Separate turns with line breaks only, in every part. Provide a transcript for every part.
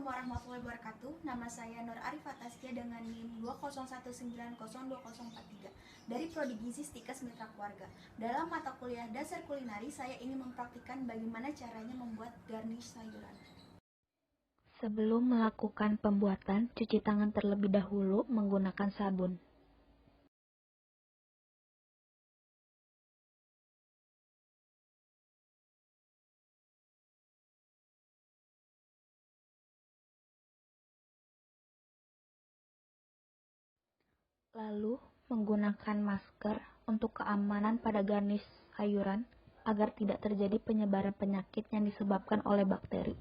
Assalamualaikum warahmatullahi wabarakatuh. Nama saya Nur Arifah Taskia dengan NIM 201902043 dari Prodi Gizi Stikes Mitra Keluarga. Dalam mata kuliah dasar kulinari, saya ingin mempraktikkan bagaimana caranya membuat garnish sayuran.
Sebelum melakukan pembuatan, cuci tangan terlebih dahulu menggunakan sabun. Lalu, menggunakan masker untuk keamanan pada garnish sayuran agar tidak terjadi penyebaran penyakit yang disebabkan oleh bakteri.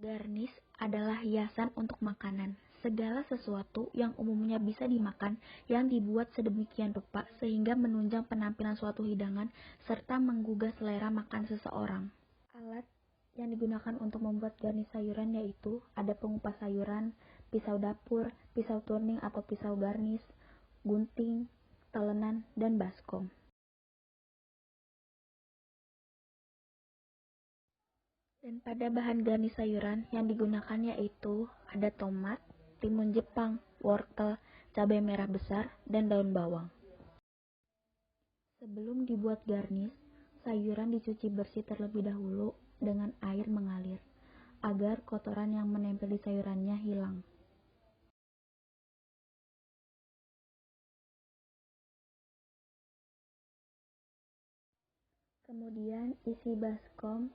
Garnish adalah hiasan untuk makanan. Segala sesuatu yang umumnya bisa dimakan yang dibuat sedemikian rupa sehingga menunjang penampilan suatu hidangan serta menggugah selera makan seseorang. Alat yang digunakan untuk membuat garnish sayuran yaitu ada pengupas sayuran, pisau dapur, pisau turning atau pisau garnish, gunting, telenan, dan baskom. Dan pada bahan garnish sayuran yang digunakan yaitu ada tomat, timun Jepang, wortel, cabai merah besar, dan daun bawang. Sebelum dibuat garnish, sayuran dicuci bersih terlebih dahulu dengan air mengalir, agar kotoran yang menempel di sayurannya hilang. Kemudian isi baskom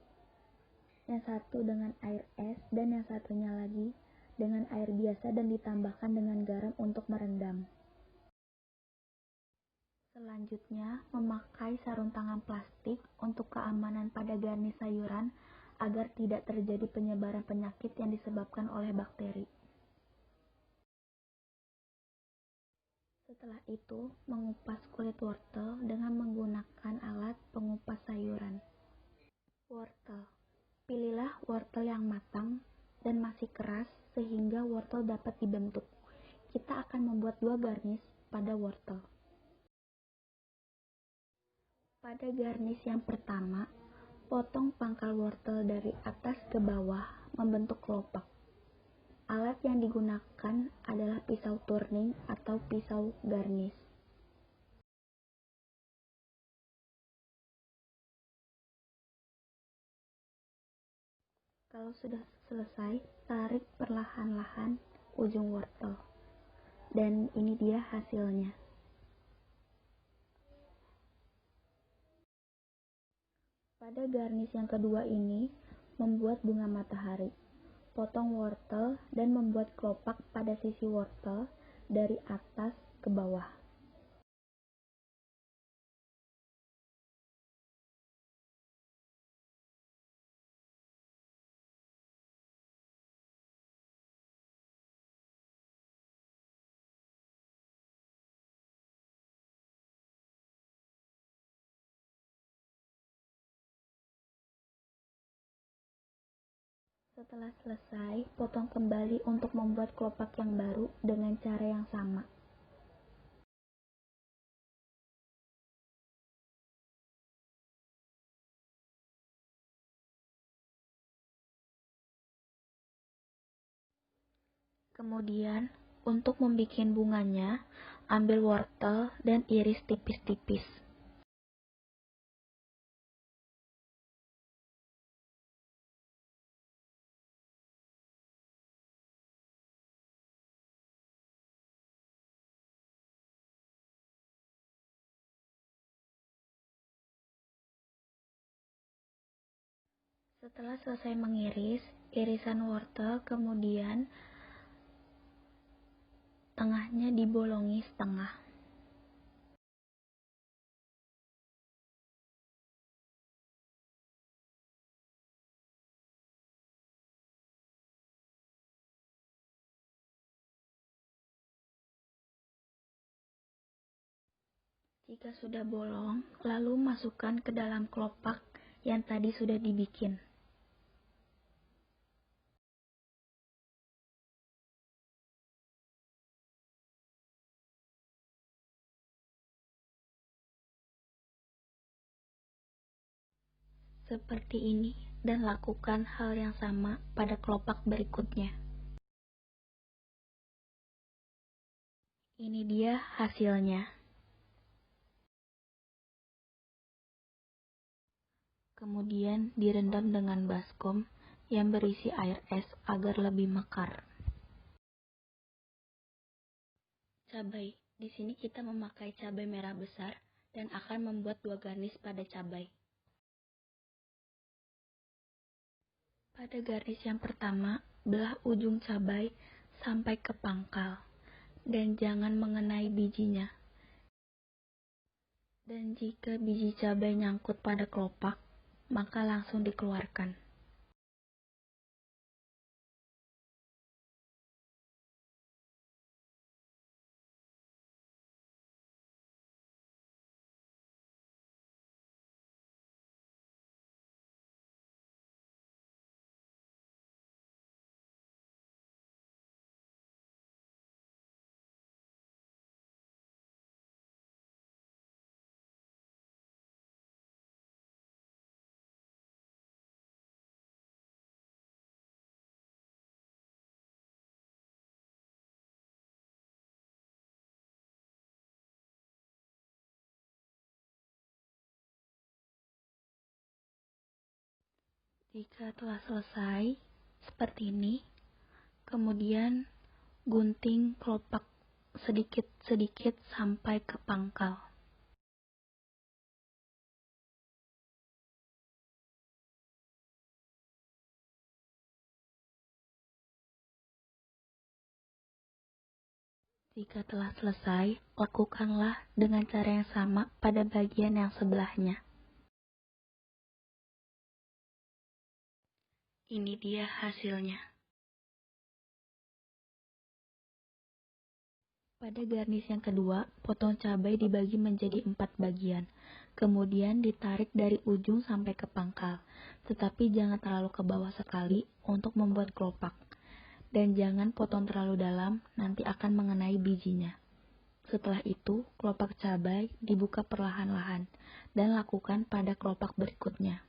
yang satu dengan air es dan yang satunya lagi dengan air biasa dan ditambahkan dengan garam untuk merendam. Selanjutnya, memakai sarung tangan plastik untuk keamanan pada garnish sayuran agar tidak terjadi penyebaran penyakit yang disebabkan oleh bakteri. Setelah itu, mengupas kulit wortel dengan menggunakan alat pengupas sayuran. Wortel. Pilihlah wortel yang matang dan masih keras sehingga wortel dapat dibentuk. Kita akan membuat dua garnish pada wortel. Pada garnish yang pertama, potong pangkal wortel dari atas ke bawah membentuk kelopak. Alat yang digunakan adalah pisau turning atau pisau garnish. Kalau sudah selesai, tarik perlahan-lahan ujung wortel. Dan ini dia hasilnya. Pada garnish yang kedua ini, membuat bunga matahari. Potong wortel dan membuat kelopak pada sisi wortel dari atas ke bawah. Setelah selesai, potong kembali untuk membuat kelopak yang baru dengan cara yang sama. Kemudian, untuk membuat bunganya, ambil wortel dan iris tipis-tipis. Setelah selesai mengiris, irisan wortel kemudian tengahnya dibolongi setengah. Jika sudah bolong, lalu masukkan ke dalam kelopak yang tadi sudah dibikin. seperti ini dan lakukan hal yang sama pada kelopak berikutnya. Ini dia hasilnya. Kemudian direndam dengan baskom yang berisi air es agar lebih mekar. Cabai. Di sini kita memakai cabai merah besar dan akan membuat 2 garnis pada cabai. Pada garnis yang pertama, belah ujung cabai sampai ke pangkal dan jangan mengenai bijinya. Dan jika biji cabai nyangkut pada kelopak, maka langsung dikeluarkan. Jika telah selesai, seperti ini, kemudian gunting kelopak sedikit-sedikit sampai ke pangkal. Jika telah selesai, lakukanlah dengan cara yang sama pada bagian yang sebelahnya. Ini dia hasilnya. Pada garnis yang kedua, potong cabai dibagi menjadi 4 bagian. Kemudian ditarik dari ujung sampai ke pangkal, tetapi jangan terlalu ke bawah sekali untuk membuat kelopak. Dan jangan potong terlalu dalam, nanti akan mengenai bijinya. Setelah itu, kelopak cabai dibuka perlahan-lahan dan lakukan pada kelopak berikutnya.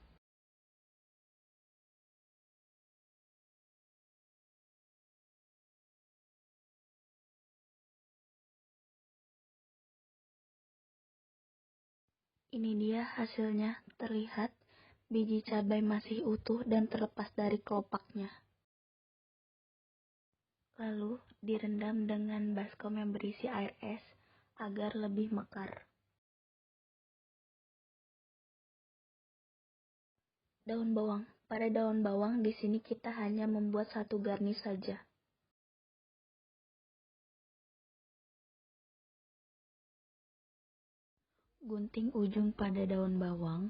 Ini dia hasilnya, terlihat biji cabai masih utuh dan terlepas dari kelopaknya. Lalu direndam dengan baskom yang berisi air es agar lebih mekar. Daun bawang. Pada daun bawang di sini kita hanya membuat 1 garnis saja. Gunting ujung pada daun bawang.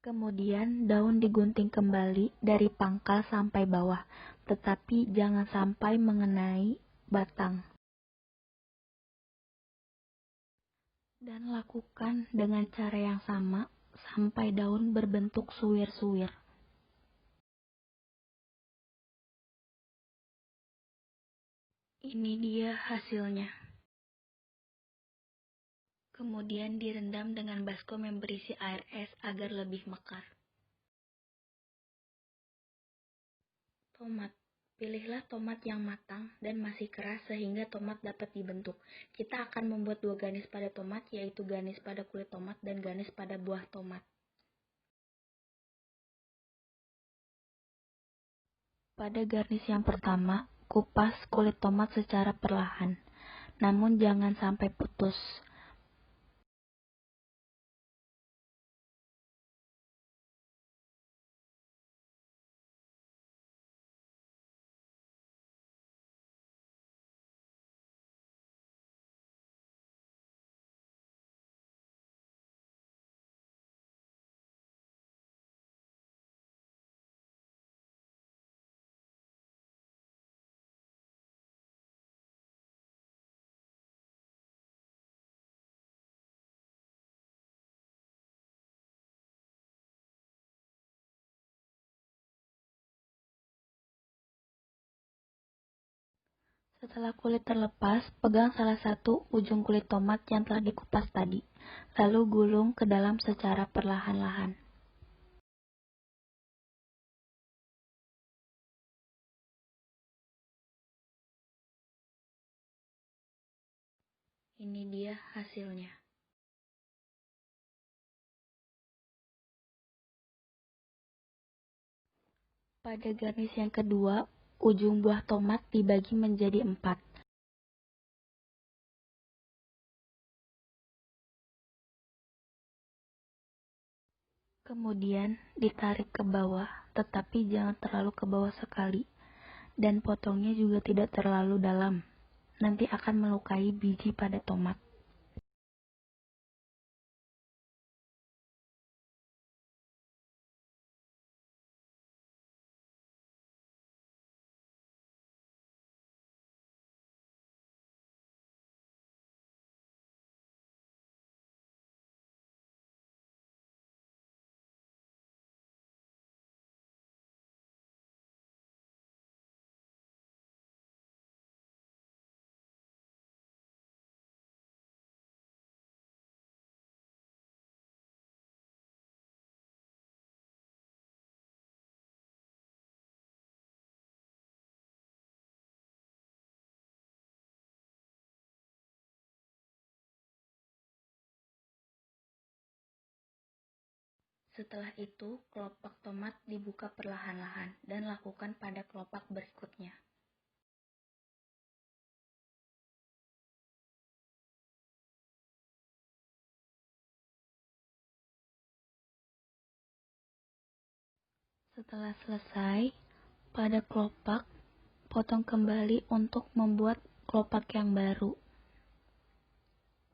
Kemudian daun digunting kembali dari pangkal sampai bawah, tetapi jangan sampai mengenai batang. Dan lakukan dengan cara yang sama sampai daun berbentuk suwir-suwir. Ini dia hasilnya. Kemudian direndam dengan baskom yang berisi air es agar lebih mekar. Tomat. Pilihlah tomat yang matang dan masih keras sehingga tomat dapat dibentuk. Kita akan membuat 2 ganis pada tomat, yaitu ganis pada kulit tomat dan ganis pada buah tomat. Pada garnis yang pertama, kupas kulit tomat secara perlahan, namun jangan sampai putus. Setelah kulit terlepas, pegang salah satu ujung kulit tomat yang telah dikupas tadi, lalu gulung ke dalam secara perlahan-lahan. Ini dia hasilnya. Pada garnish yang kedua, ujung buah tomat dibagi menjadi 4. Kemudian ditarik ke bawah, tetapi jangan terlalu ke bawah sekali, dan potongnya juga tidak terlalu dalam. Nanti akan melukai biji pada tomat. Setelah itu, kelopak tomat dibuka perlahan-lahan dan lakukan pada kelopak berikutnya. Setelah selesai, pada kelopak, potong kembali untuk membuat kelopak yang baru.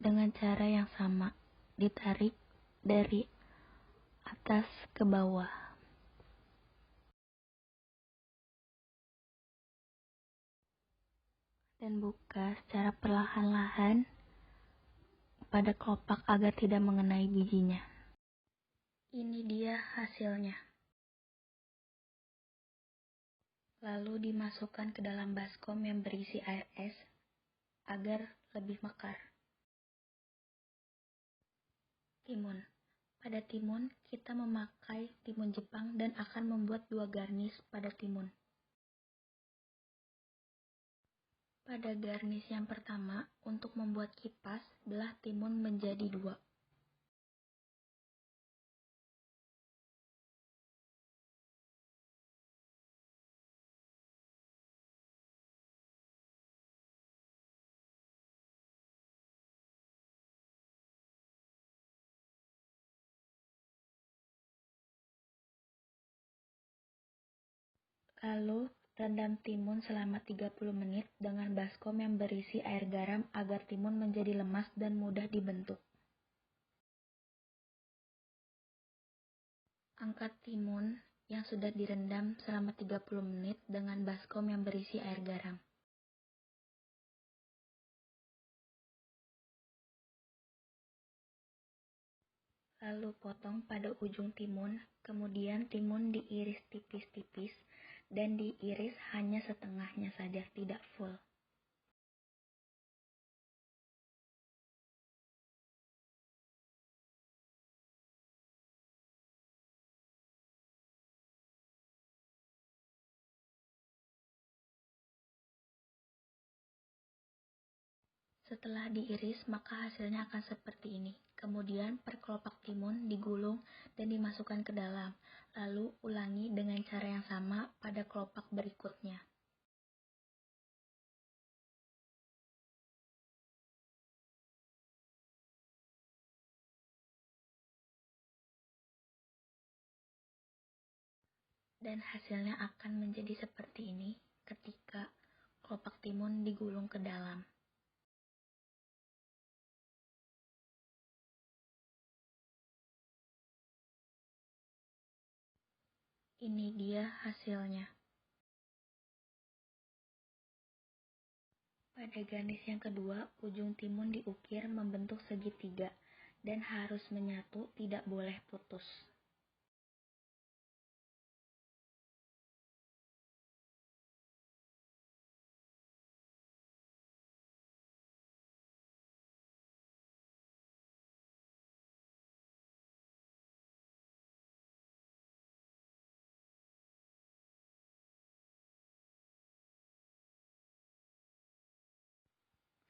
Dengan cara yang sama, ditarik dari atas ke bawah. Dan buka secara perlahan-lahan pada kelopak agar tidak mengenai bijinya. Ini dia hasilnya. Lalu dimasukkan ke dalam baskom yang berisi air es agar lebih mekar. Timun. Pada timun, kita memakai timun Jepang dan akan membuat 2 garnish pada timun. Pada garnish yang pertama, untuk membuat kipas, belah timun menjadi 2. Lalu, rendam timun selama 30 menit dengan baskom yang berisi air garam agar timun menjadi lemas dan mudah dibentuk. Angkat timun yang sudah direndam selama 30 menit dengan baskom yang berisi air garam. Lalu potong pada ujung timun, kemudian timun diiris tipis-tipis dan diiris hanya setengahnya saja, tidak full. Setelah diiris, maka hasilnya akan seperti ini. Kemudian, per kelopak timun digulung dan dimasukkan ke dalam. Lalu, ulangi dengan cara yang sama pada kelopak berikutnya. Dan hasilnya akan menjadi seperti ini ketika kelopak timun digulung ke dalam. Ini dia hasilnya. Pada garnish yang kedua, ujung timun diukir membentuk segitiga dan harus menyatu, tidak boleh putus.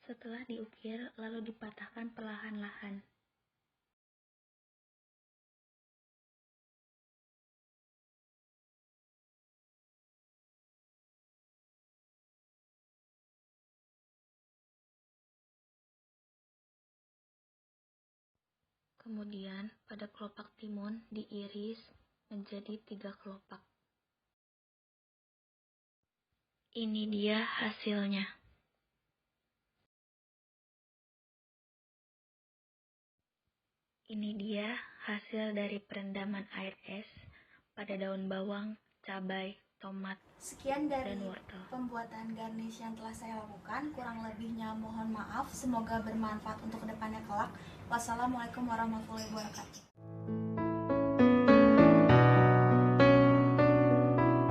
Setelah diukir, lalu dipatahkan perlahan-lahan. Kemudian, pada kelopak timun diiris menjadi 3 kelopak. Ini dia hasilnya. Ini dia hasil dari perendaman air es pada daun bawang, cabai, tomat,
Sekian dari
dan wortel.
pembuatan garnish yang telah saya lakukan. Kurang lebihnya mohon maaf. Semoga bermanfaat untuk kedepannya kelak. Wassalamualaikum warahmatullahi wabarakatuh.